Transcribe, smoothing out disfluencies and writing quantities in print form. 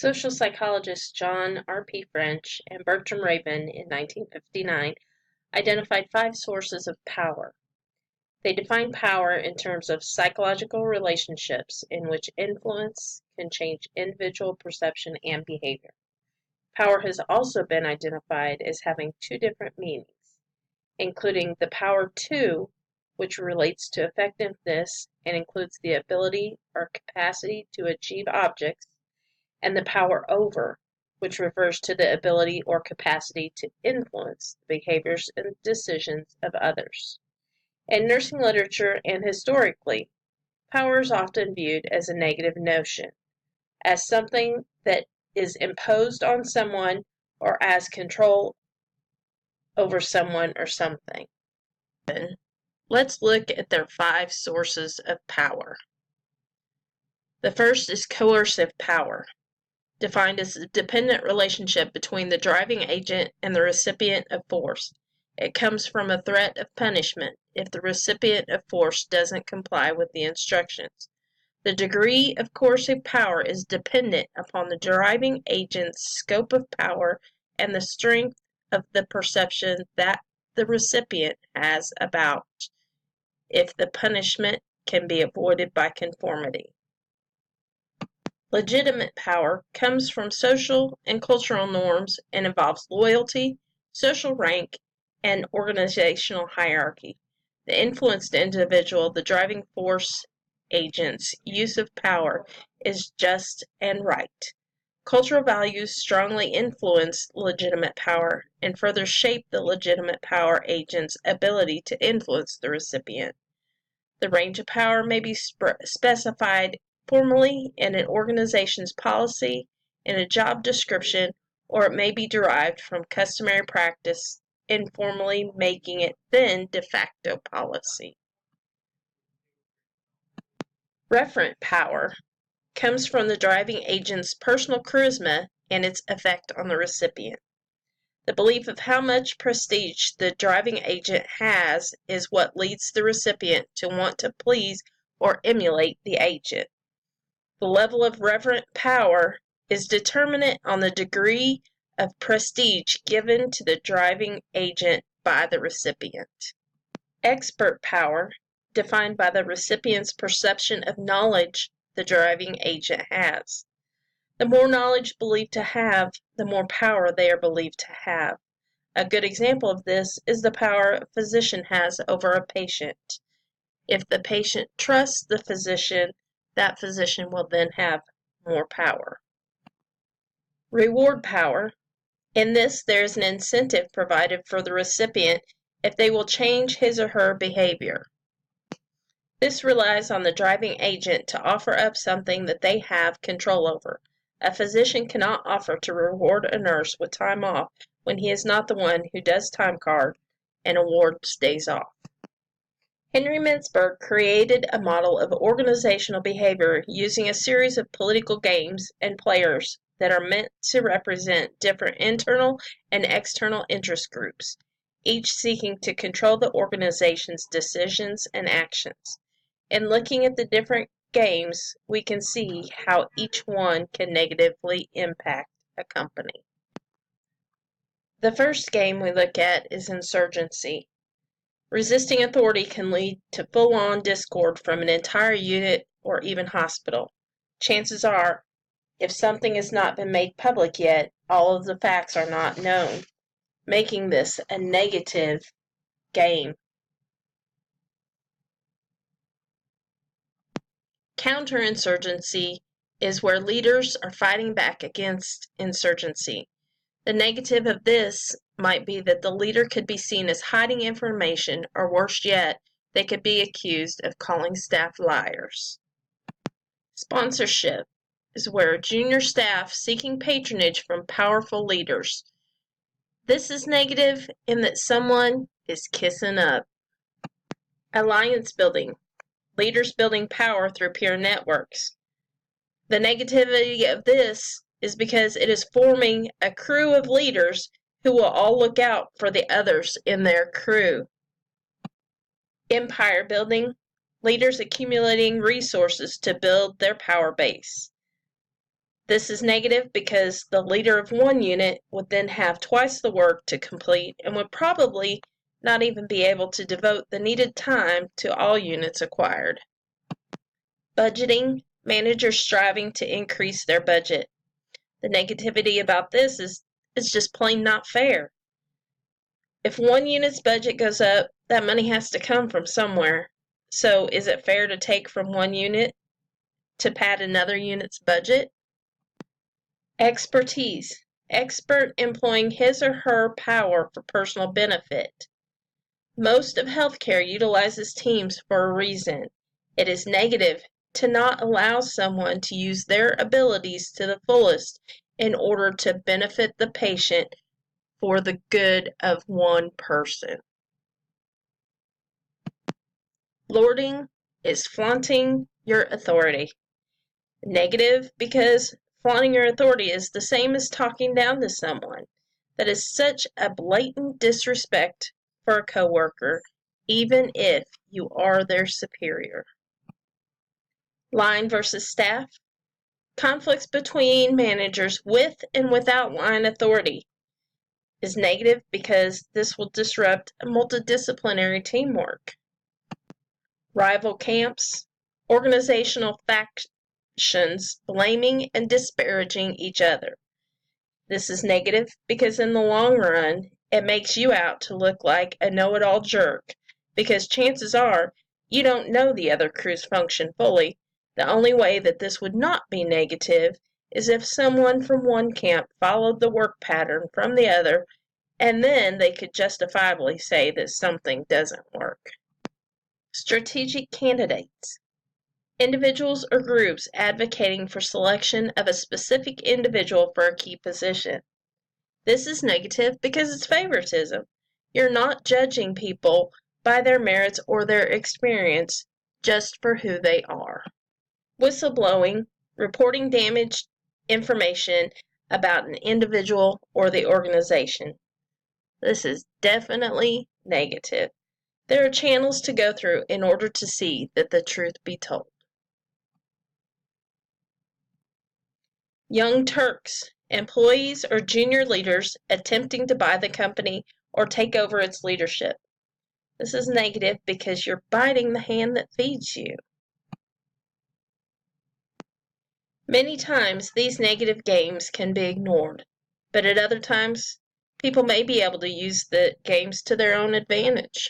Social psychologists John R.P. French and Bertram Raven in 1959 identified 5 sources of power. They define power in terms of psychological relationships in which influence can change individual perception and behavior. Power has also been identified as having 2 different meanings, including the power to, which relates to effectiveness and includes the ability or capacity to achieve objects, and the power over, which refers to the ability or capacity to influence the behaviors and decisions of others. In nursing literature and historically, power is often viewed as a negative notion, as something that is imposed on someone or as control over someone or something. Let's look at their 5 sources of power. The first is coercive power, defined as a dependent relationship between the driving agent and the recipient of force. It comes from a threat of punishment if the recipient of force doesn't comply with the instructions. The degree of coercive power is dependent upon the driving agent's scope of power and the strength of the perception that the recipient has about if the punishment can be avoided by conformity. Legitimate power comes from social and cultural norms and involves loyalty, social rank, and organizational hierarchy. The influenced individual, the driving force agent's use of power is just and right. Cultural values strongly influence legitimate power and further shape the legitimate power agent's ability to influence the recipient. The range of power may be specified formally in an organization's policy, in a job description, or it may be derived from customary practice, informally making it then de facto policy. Referent power comes from the driving agent's personal charisma and its effect on the recipient. The belief of how much prestige the driving agent has is what leads the recipient to want to please or emulate the agent. The level of reverent power is determinant on the degree of prestige given to the driving agent by the recipient. Expert power, defined by the recipient's perception of knowledge the driving agent has. The more knowledge believed to have, the more power they are believed to have. A good example of this is the power a physician has over a patient. If the patient trusts the physician, that physician will then have more power. Reward power. In this, there is an incentive provided for the recipient if they will change his or her behavior. This relies on the driving agent to offer up something that they have control over. A physician cannot offer to reward a nurse with time off when he is not the one who does time card and awards days off. Henry Mintzberg created a model of organizational behavior using a series of political games and players that are meant to represent different internal and external interest groups, each seeking to control the organization's decisions and actions. In looking at the different games, we can see how each one can negatively impact a company. The first game we look at is insurgency. Resisting authority can lead to full-on discord from an entire unit or even hospital. Chances are, if something has not been made public yet, all of the facts are not known, making this a negative game. Counterinsurgency is where leaders are fighting back against insurgency. The negative of this might be that the leader could be seen as hiding information, or worse yet, they could be accused of calling staff liars. Sponsorship is where junior staff seeking patronage from powerful leaders. This is negative in that someone is kissing up. Alliance building. Leaders building power through peer networks. The negativity of this is because it is forming a crew of leaders who will all look out for the others in their crew. Empire building. Leaders accumulating resources to build their power base. This is negative because the leader of one unit would then have twice the work to complete and would probably not even be able to devote the needed time to all units acquired. Budgeting, managers striving to increase their budget. The negativity about this is it's just plain not fair. If one unit's budget goes up, that money has to come from somewhere. So is it fair to take from one unit to pad another unit's budget? Expertise. Expert employing his or her power for personal benefit. Most of healthcare utilizes teams for a reason. It is negative to not allow someone to use their abilities to the fullest in order to benefit the patient for the good of one person. Lording is flaunting your authority. Negative because flaunting your authority is the same as talking down to someone. That is such a blatant disrespect for a coworker, even if you are their superior. Line versus staff. Conflicts between managers with and without line authority is negative because this will disrupt multidisciplinary teamwork. Rival camps, organizational factions blaming and disparaging each other. This is negative because in the long run, it makes you out to look like a know-it-all jerk because chances are you don't know the other crew's function fully. The only way that this would not be negative is if someone from one camp followed the work pattern from the other, and then they could justifiably say that something doesn't work. Strategic candidates. Individuals or groups advocating for selection of a specific individual for a key position. This is negative because it's favoritism. You're not judging people by their merits or their experience, just for who they are. Whistleblowing, reporting damaged information about an individual or the organization. This is definitely negative. There are channels to go through in order to see that the truth be told. Young Turks, employees or junior leaders attempting to buy the company or take over its leadership. This is negative because you're biting the hand that feeds you. Many times these negative games can be ignored, but at other times people may be able to use the games to their own advantage.